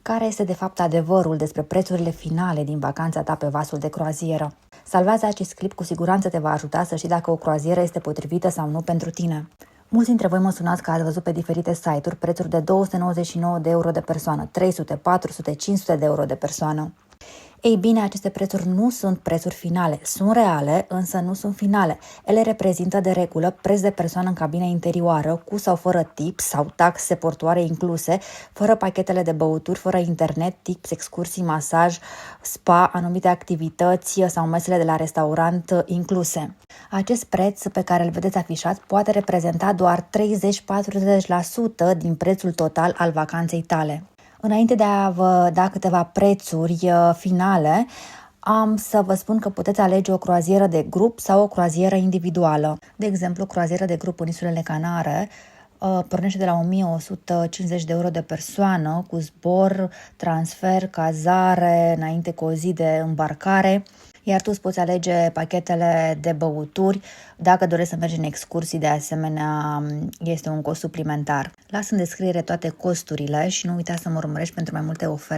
Care este de fapt adevărul despre prețurile finale din vacanța ta pe vasul de croazieră? Salvează acest clip, cu siguranță te va ajuta să știi dacă o croazieră este potrivită sau nu pentru tine. Mulți dintre voi mă sunați că ați văzut pe diferite site-uri prețuri de 299 de euro de persoană, 300, 400, 500 de euro de persoană. Ei bine, aceste prețuri nu sunt prețuri finale. Sunt reale, însă nu sunt finale. Ele reprezintă de regulă preț de persoană în cabina interioară, cu sau fără tips sau taxe portoare incluse, fără pachetele de băuturi, fără internet, tips, excursii, masaj, spa, anumite activități sau mesele de la restaurant incluse. Acest preț pe care îl vedeți afișat poate reprezenta doar 30-40% din prețul total al vacanței tale. Înainte de a vă da câteva prețuri finale, am să vă spun că puteți alege o croazieră de grup sau o croazieră individuală. De exemplu, croazieră de grup în insulele Canare pornește de la 1150 de euro de persoană, cu zbor, transfer, cazare, înainte cu o zi de îmbarcare, iar tu îți poți alege pachetele de băuturi. Dacă dorești să mergi în excursii, de asemenea, este un cost suplimentar. Las în descriere toate costurile și nu uita să mă urmărești pentru mai multe oferte.